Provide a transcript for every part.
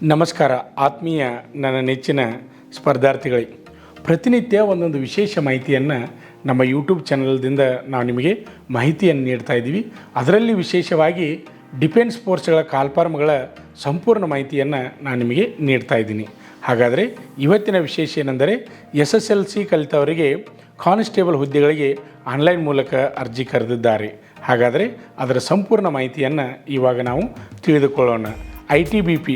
ನಮಸ್ಕಾರ ಆತ್ಮೀಯ ನನ್ನ ನೆಚ್ಚಿನ ಸ್ಪರ್ಧಾರ್ಥಿಗಳೇ, ಪ್ರತಿನಿತ್ಯ ಒಂದೊಂದು ವಿಶೇಷ ಮಾಹಿತಿಯನ್ನು ನಮ್ಮ ಯೂಟ್ಯೂಬ್ ಚಾನಲ್ದಿಂದ ನಾವು ನಿಮಗೆ ಮಾಹಿತಿಯನ್ನು ನೀಡ್ತಾ ಇದ್ದೀವಿ. ಅದರಲ್ಲಿ ವಿಶೇಷವಾಗಿ ಡಿಫೆನ್ಸ್ ಫೋರ್ಸ್ಗಳ ಕಾಲ್ಫಾರ್ಮ್ಗಳ ಸಂಪೂರ್ಣ ಮಾಹಿತಿಯನ್ನು ನಾನು ನಿಮಗೆ ನೀಡ್ತಾ ಇದ್ದೀನಿ. ಹಾಗಾದರೆ ಇವತ್ತಿನ ವಿಶೇಷ ಏನೆಂದರೆ SSLC ಕಲಿತವರಿಗೆ ಕಾನ್ಸ್ಟೇಬಲ್ ಹುದ್ದೆಗಳಿಗೆ ಆನ್ಲೈನ್ ಮೂಲಕ ಅರ್ಜಿ ಕರೆದಿದ್ದಾರೆ. ಹಾಗಾದರೆ ಅದರ ಸಂಪೂರ್ಣ ಮಾಹಿತಿಯನ್ನು ಇವಾಗ ನಾವು ತಿಳಿದುಕೊಳ್ಳೋಣ. ITBP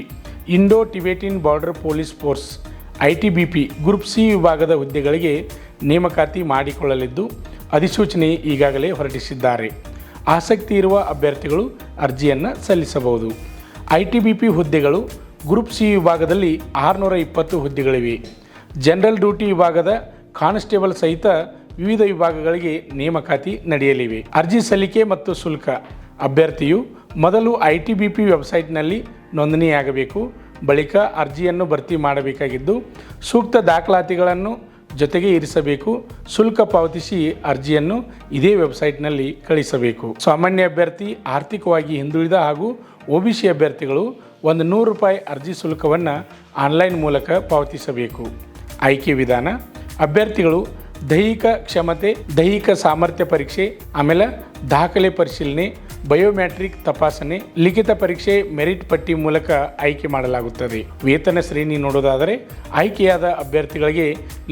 Indo Tibetan border police force ITBP group C ವಿಭಾಗದ ಹುದ್ದೆಗಳಿಗೆ ನೇಮಕಾತಿ ಮಾಡಿಕೊಳ್ಳಲಿದ್ದು ಅಧಿಸೂಚನೆ ಈಗಾಗಲೇ ಹೊರಡಿಸಿದ್ದಾರೆ. ಆಸಕ್ತಿ ಇರುವ ಅಭ್ಯರ್ಥಿಗಳು ಅರ್ಜಿಯನ್ನು ಸಲ್ಲಿಸಬಹುದು. ITBP ಹುದ್ದೆಗಳು ಗ್ರೂಪ್ C ವಿಭಾಗದಲ್ಲಿ 620 ಹುದ್ದೆಗಳಿವೆ. ಜನರಲ್ ಡ್ಯೂಟಿ ವಿಭಾಗದ ಕಾನ್ಸ್ಟೇಬಲ್ ಸಹಿತ ವಿವಿಧ ವಿಭಾಗಗಳಿಗೆ ನೇಮಕಾತಿ ನಡೆಯಲಿವೆ. ಅರ್ಜಿ ಸಲ್ಲಿಕೆ ಮತ್ತು ಶುಲ್ಕ: ಅಭ್ಯರ್ಥಿಯು ಮೊದಲು ITBP ವೆಬ್ಸೈಟ್ನಲ್ಲಿ ನೋಂದಣಿಯಾಗಬೇಕು. ಬಳಿಕ ಅರ್ಜಿಯನ್ನು ಭರ್ತಿ ಮಾಡಬೇಕಾಗಿದ್ದು ಸೂಕ್ತ ದಾಖಲಾತಿಗಳನ್ನು ಜೊತೆಗೆ ಇರಿಸಬೇಕು. ಶುಲ್ಕ ಪಾವತಿಸಿ ಅರ್ಜಿಯನ್ನು ಇದೇ ವೆಬ್ಸೈಟ್ನಲ್ಲಿ ಕಳಿಸಬೇಕು. ಸಾಮಾನ್ಯ ಅಭ್ಯರ್ಥಿ, ಆರ್ಥಿಕವಾಗಿ ಹಿಂದುಳಿದ ಹಾಗೂ OBC ಅಭ್ಯರ್ಥಿಗಳು ₹100 ಅರ್ಜಿ ಶುಲ್ಕವನ್ನು ಆನ್ಲೈನ್ ಮೂಲಕ ಪಾವತಿಸಬೇಕು. ಆಯ್ಕೆ ವಿಧಾನ: ಅಭ್ಯರ್ಥಿಗಳು ದೈಹಿಕ ಕ್ಷಮತೆ, ದೈಹಿಕ ಸಾಮರ್ಥ್ಯ ಪರೀಕ್ಷೆ, ಆಮೇಲೆ ದಾಖಲೆ ಪರಿಶೀಲನೆ, ಬಯೋಮೆಟ್ರಿಕ್ ತಪಾಸಣೆ, ಲಿಖಿತ ಪರೀಕ್ಷೆ, ಮೆರಿಟ್ ಪಟ್ಟಿ ಮೂಲಕ ಆಯ್ಕೆ ಮಾಡಲಾಗುತ್ತದೆ. ವೇತನ ಶ್ರೇಣಿ ನೋಡೋದಾದರೆ ಆಯ್ಕೆಯಾದ ಅಭ್ಯರ್ಥಿಗಳಿಗೆ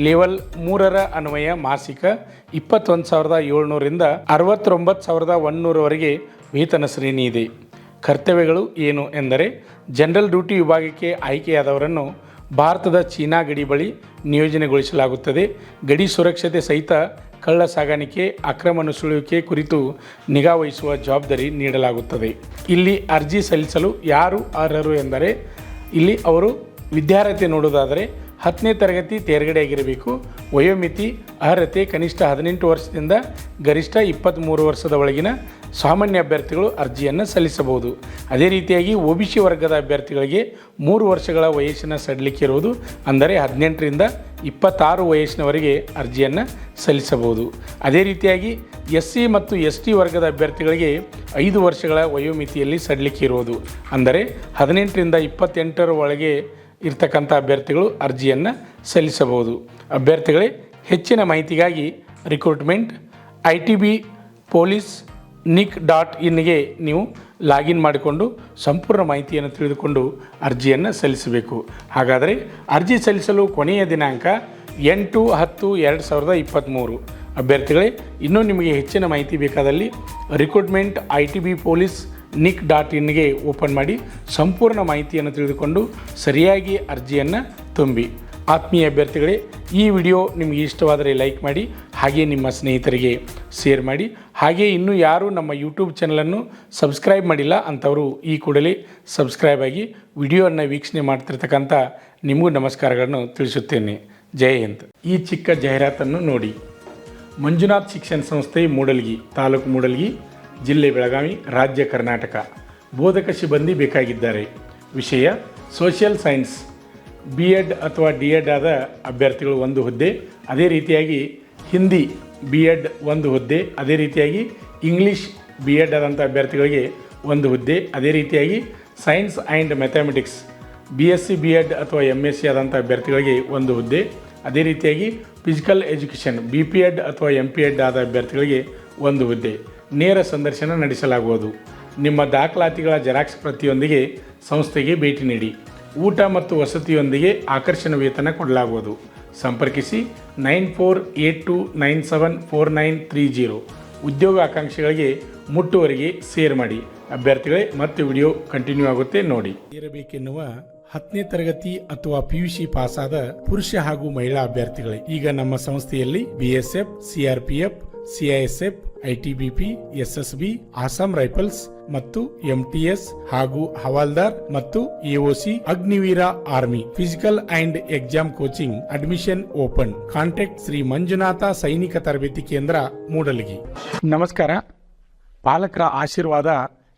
ಲೆವೆಲ್ 3ರ ಅನ್ವಯ ಮಾಸಿಕ 21,700ರಿಂದ 69,100ವರೆಗೆ ವೇತನ ಶ್ರೇಣಿ ಇದೆ. ಕರ್ತವ್ಯಗಳು ಏನು ಎಂದರೆ ಜನರಲ್ ಡ್ಯೂಟಿ ವಿಭಾಗಕ್ಕೆ ಆಯ್ಕೆಯಾದವರನ್ನು ಭಾರತದ ಚೀನಾ ಗಡಿ ಬಳಿ ನಿಯೋಜನೆಗೊಳಿಸಲಾಗುತ್ತದೆ. ಗಡಿ ಸುರಕ್ಷತೆ ಸಹಿತ ಕಳ್ಳ ಸಾಗಾಣಿಕೆ, ಅಕ್ರಮ ನುಸುಳುವಿಕೆ ಕುರಿತು ನಿಗಾ ವಹಿಸುವ ಜವಾಬ್ದಾರಿ ನೀಡಲಾಗುತ್ತದೆ. ಇಲ್ಲಿ ಅರ್ಜಿ ಸಲ್ಲಿಸಲು ಯಾರು ಅರ್ಹರು ಎಂದರೆ ಇಲ್ಲಿ ಅವರು ವಿದ್ಯಾರ್ಹತೆ ನೋಡೋದಾದರೆ 10ನೇ ತರಗತಿ ತೇರ್ಗಡೆಯಾಗಿರಬೇಕು. ವಯೋಮಿತಿ ಅರ್ಹತೆ ಕನಿಷ್ಠ 18 ವರ್ಷದಿಂದ ಗರಿಷ್ಠ 23 ವರ್ಷದ ಒಳಗಿನ ಸಾಮಾನ್ಯ ಅಭ್ಯರ್ಥಿಗಳು ಅರ್ಜಿಯನ್ನು ಸಲ್ಲಿಸಬಹುದು. ಅದೇ ರೀತಿಯಾಗಿ OBC ವರ್ಗದ ಅಭ್ಯರ್ಥಿಗಳಿಗೆ 3 ವರ್ಷಗಳ ವಯಸ್ಸಿನ ಸಡಿಲಿಕೆ ಇರುವುದು, ಅಂದರೆ 18ರಿಂದ 26 ವಯಸ್ಸಿನವರೆಗೆ ಅರ್ಜಿಯನ್ನು ಸಲ್ಲಿಸಬಹುದು. ಅದೇ ರೀತಿಯಾಗಿ SC ಮತ್ತು ST ವರ್ಗದ ಅಭ್ಯರ್ಥಿಗಳಿಗೆ 5 ವರ್ಷಗಳ ವಯೋಮಿತಿಯಲ್ಲಿ ಸಡಿಲಿಕೆ ಇರುವುದು, ಅಂದರೆ 18ರಿಂದ 28ರ ಒಳಗೆ ಇರ್ತಕ್ಕಂಥ ಅಭ್ಯರ್ಥಿಗಳು ಅರ್ಜಿಯನ್ನು ಸಲ್ಲಿಸಬಹುದು. ಅಭ್ಯರ್ಥಿಗಳೇ, ಹೆಚ್ಚಿನ ಮಾಹಿತಿಗಾಗಿ ರಿಕ್ರೂಟ್ಮೆಂಟ್ ITB ಪೊಲೀಸ್ nic.inಗೆ ನೀವು ಲಾಗಿನ್ ಮಾಡಿಕೊಂಡು ಸಂಪೂರ್ಣ ಮಾಹಿತಿಯನ್ನು ತಿಳಿದುಕೊಂಡು ಅರ್ಜಿಯನ್ನು ಸಲ್ಲಿಸಬೇಕು. ಹಾಗಾದರೆ ಅರ್ಜಿ ಸಲ್ಲಿಸಲು ಕೊನೆಯ ದಿನಾಂಕ 8/10/2023. ಅಭ್ಯರ್ಥಿಗಳೇ, ಇನ್ನೂ ನಿಮಗೆ ಹೆಚ್ಚಿನ ಮಾಹಿತಿ ಬೇಕಾದಲ್ಲಿ ರಿಕ್ರೂಟ್ಮೆಂಟ್ ITB ಪೊಲೀಸ್ nic.inಗೆ ಓಪನ್ ಮಾಡಿ ಸಂಪೂರ್ಣ ಮಾಹಿತಿಯನ್ನು ತಿಳಿದುಕೊಂಡು ಸರಿಯಾಗಿ ಅರ್ಜಿಯನ್ನು ತುಂಬಿ. ಆತ್ಮೀಯ ಅಭ್ಯರ್ಥಿಗಳೇ, ಈ ವಿಡಿಯೋ ನಿಮಗೆ ಇಷ್ಟವಾದರೆ ಲೈಕ್ ಮಾಡಿ, ಹಾಗೆ ನಿಮ್ಮ ಸ್ನೇಹಿತರಿಗೆ ಶೇರ್ ಮಾಡಿ. ಹಾಗೆ ಇನ್ನೂ ಯಾರು ನಮ್ಮ ಯೂಟ್ಯೂಬ್ ಚಾನಲನ್ನು ಸಬ್ಸ್ಕ್ರೈಬ್ ಮಾಡಿಲ್ಲ ಅಂಥವರು ಈ ಕೂಡಲೇ ಸಬ್ಸ್ಕ್ರೈಬ್ ಆಗಿ ವಿಡಿಯೋವನ್ನು ವೀಕ್ಷಣೆ ಮಾಡ್ತಿರ್ತಕ್ಕಂಥ ನಿಮಗೂ ನಮಸ್ಕಾರಗಳನ್ನು ತಿಳಿಸುತ್ತೇನೆ. ಜೈ ಹಿಂದ್. ಈ ಚಿಕ್ಕ ಜಾಹೀರಾತನ್ನು ನೋಡಿ. ಮಂಜುನಾಥ್ ಶಿಕ್ಷಣ ಸಂಸ್ಥೆ ಮೂಡಲ್ಗಿ, ತಾಲೂಕು ಮೂಡಲ್ಗಿ, ಜಿಲ್ಲೆ ಬೆಳಗಾವಿ, ರಾಜ್ಯ ಕರ್ನಾಟಕ. ಬೋಧಕ ಸಿಬ್ಬಂದಿ ಬೇಕಾಗಿದ್ದಾರೆ. ವಿಷಯ ಸೋಷಿಯಲ್ ಸೈನ್ಸ್, B.Ed ಅಥವಾ D.Ed ಆದ ಅಭ್ಯರ್ಥಿಗಳು 1 ಹುದ್ದೆ. ಅದೇ ರೀತಿಯಾಗಿ ಹಿಂದಿ B.Ed 1 ಹುದ್ದೆ. ಅದೇ ರೀತಿಯಾಗಿ ಇಂಗ್ಲೀಷ್ B.Ed ಆದಂಥ ಅಭ್ಯರ್ಥಿಗಳಿಗೆ 1 ಹುದ್ದೆ. ಅದೇ ರೀತಿಯಾಗಿ science and mathematics BSc B.Ed ಅಥವಾ MSc ಆದಂಥ ಅಭ್ಯರ್ಥಿಗಳಿಗೆ 1 ಹುದ್ದೆ. ಅದೇ ರೀತಿಯಾಗಿ ಫಿಸಿಕಲ್ ಎಜುಕೇಷನ್ BP.Ed ಅಥವಾ MP.Ed ಆದ ಅಭ್ಯರ್ಥಿಗಳಿಗೆ 1 ಹುದ್ದೆ. ನೇರ ಸಂದರ್ಶನ ನಡೆಸಲಾಗುವುದು. ನಿಮ್ಮ ದಾಖಲಾತಿಗಳ ಜೆರಾಕ್ಸ್ ಪ್ರತಿಯೊಂದಿಗೆ ಸಂಸ್ಥೆಗೆ ಭೇಟಿ ನೀಡಿ. ಊಟ ಮತ್ತು ವಸತಿಯೊಂದಿಗೆ ಆಕರ್ಷಣ ವೇತನ ಕೊಡಲಾಗುವುದು. ಸಂಪರ್ಕಿಸಿ 9482974930. ಉದ್ಯೋಗ ಆಕಾಂಕ್ಷಿಗಳಿಗೆ ಮುಟ್ಟುವರೆಗೆ ಶೇರ್ ಮಾಡಿ. ಅಭ್ಯರ್ಥಿಗಳೇ, ಮತ್ತೆ ವಿಡಿಯೋ ಕಂಟಿನ್ಯೂ ಆಗುತ್ತೆ ನೋಡಿ. ಇರಬೇಕೆನ್ನುವ 10ನೇ ತರಗತಿ ಅಥವಾ PUC ಪಾಸಾದ ಪುರುಷ ಹಾಗೂ ಮಹಿಳಾ ಅಭ್ಯರ್ಥಿಗಳೇ, ಈಗ ನಮ್ಮ ಸಂಸ್ಥೆಯಲ್ಲಿ BSF, CRPF, CISF, ITBP, SSB, Assam rifles ಮತ್ತು MTS ಹಾಗೂ ಹವಾಲ್ದಾರ್ ಮತ್ತು AOC, Agniveer army, physical and exam coaching admission open. Contact Shri Manjunatha ಸೈನಿಕ ತರಬೇತಿ ಕೇಂದ್ರ, ಮೂಡಲಗಿ. ನಮಸ್ಕಾರ. ಪಾಲಕರ ಆಶೀರ್ವಾದ,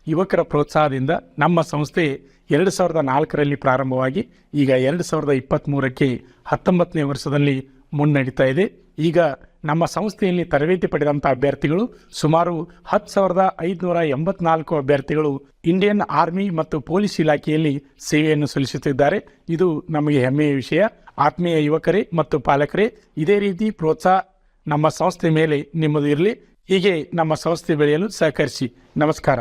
ಯುವಕರ ಪ್ರೋತ್ಸಾಹದಿಂದ ನಮ್ಮ ಸಂಸ್ಥೆ 2004ರಲ್ಲಿ ಪ್ರಾರಂಭವಾಗಿ ಈಗ 2023ಕ್ಕೆ 19ನೇ ವರ್ಷದಲ್ಲಿ ಮುನ್ನಡೀತಾ ಇದೆ. ಈಗ ನಮ್ಮ ಸಂಸ್ಥೆಯಲ್ಲಿ ತರಬೇತಿ ಪಡೆದಂಥ ಅಭ್ಯರ್ಥಿಗಳು ಸುಮಾರು 10,584 ಅಭ್ಯರ್ಥಿಗಳು ಇಂಡಿಯನ್ ಆರ್ಮಿ ಮತ್ತು ಪೊಲೀಸ್ ಇಲಾಖೆಯಲ್ಲಿ ಸೇವೆಯನ್ನು ಸಲ್ಲಿಸುತ್ತಿದ್ದಾರೆ. ಇದು ನಮಗೆ ಹೆಮ್ಮೆಯ ವಿಷಯ. ಆತ್ಮೀಯ ಯುವಕರೇ ಮತ್ತು ಪಾಲಕರೇ, ಇದೇ ರೀತಿ ಪ್ರೋತ್ಸಾಹ ನಮ್ಮ ಸಂಸ್ಥೆ ಮೇಲೆ ನಿಮ್ಮದು ಇರಲಿ. ಹೀಗೆ ನಮ್ಮ ಸಂಸ್ಥೆ ಬೆಳೆಯಲು ಸಹಕರಿಸಿ. ನಮಸ್ಕಾರ.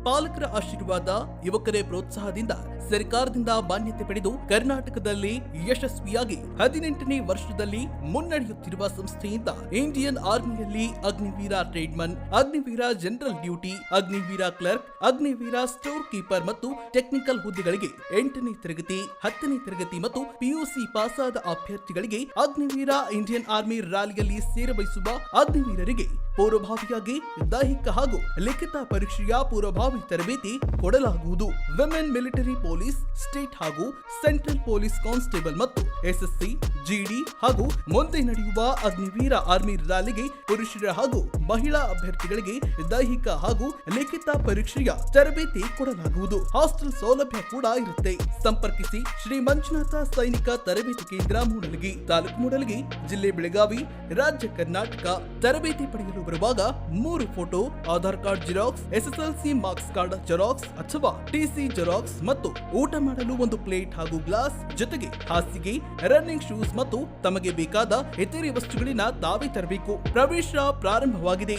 ಪಾಲಕರ ಆಶೀರ್ವಾದ, ಯುವಕರೇ ಪ್ರೋತ್ಸಾಹದಿಂದ ಸರ್ಕಾರದಿಂದ ಮಾನ್ಯತೆ ಪಡೆದು ಕರ್ನಾಟಕದಲ್ಲಿ ಯಶಸ್ವಿಯಾಗಿ 18ನೇ ವರ್ಷದಲ್ಲಿ ಮುನ್ನಡೆಯುತ್ತಿರುವ ಸಂಸ್ಥೆಯಿಂದ ಇಂಡಿಯನ್ ಆರ್ಮಿಯಲ್ಲಿ Agniveer tradesman, Agniveer general duty, Agniveer clerk, Agniveer store keeper ಮತ್ತು ಟೆಕ್ನಿಕಲ್ ಹುದ್ದೆಗಳಿಗೆ 8ನೇ ತರಗತಿ, 10ನೇ ತರಗತಿ ಮತ್ತು ಪಿಯುಸಿ ಪಾಸಾದ ಅಭ್ಯರ್ಥಿಗಳಿಗೆ ಅಗ್ನಿವೀರ ಇಂಡಿಯನ್ ಆರ್ಮಿ ರ್ಯಾಲಿಯಲ್ಲಿ ಸೇರಬಯಸುವ ಅಗ್ನಿವೀರರಿಗೆ ಪೂರ್ವಭಾವಿಯಾಗಿ ದೈಹಿಕ ಹಾಗೂ ಲಿಖಿತ ಪರೀಕ್ಷೆಯ ಪೂರ್ವಭಾವಿ ತರಬೇತಿ ಕೊಡಲಾಗುವುದು. ವಿಮೆನ್ ಮಿಲಿಟರಿ ಪೊಲೀಸ್, ಸ್ಟೇಟ್ ಹಾಗೂ ಸೆಂಟ್ರಲ್ ಪೊಲೀಸ್ ಕಾನ್ಸ್ಟೇಬಲ್ ಮತ್ತು ಎಸ್ಎಸ್ಸಿ, ಜಿಡಿ ಹಾಗೂ ಮುಂದೆ ನಡೆಯುವ ಅಗ್ನಿವೀರ ಆರ್ಮಿ ರ್ಯಾಲಿಗೆ ಪುರುಷರ ಹಾಗೂ ಮಹಿಳಾ ಅಭ್ಯರ್ಥಿಗಳಿಗೆ ದೈಹಿಕ ಹಾಗೂ ಲಿಖಿತ ಪರೀಕ್ಷೆಯ ತರಬೇತಿ ಕೊಡಲಾಗುವುದು. ಹಾಸ್ಟೆಲ್ ಸೌಲಭ್ಯ ಕೂಡ ಇರುತ್ತೆ. ಸಂಪರ್ಕಿಸಿ ಶ್ರೀ ಮಂಜುನಾಥ ಸೈನಿಕ ತರಬೇತಿ ಕೇಂದ್ರ, ಮೂಡಲಗಿ, ತಾಲೂಕು ಮೂಡಲಗಿ, ಜಿಲ್ಲೆ ಬೆಳಗಾವಿ, ರಾಜ್ಯ ಕರ್ನಾಟಕ. ತರಬೇತಿ ಪಡೆಯಲು ಬರುವಾಗ 3 photo, Aadhaar card xerox, SSLC marks card xerox ಅಥವಾ ಟಿಸಿ ಜೆರಾಕ್ಸ್ ಮತ್ತು ಊಟ ಮಾಡಲು 1 ಪ್ಲೇಟ್ ಹಾಗೂ ಗ್ಲಾಸ್, ಜೊತೆಗೆ ಹಾಸಿಗೆ, ರನ್ನಿಂಗ್ ಶೂಸ್ ಮತ್ತು ತಮಗೆ ಬೇಕಾದ ಇತರೆ ವಸ್ತುಗಳಿನ ತಾವೇ ತರಬೇಕು. ಪ್ರವೇಶ ಪ್ರಾರಂಭವಾಗಿದೆ.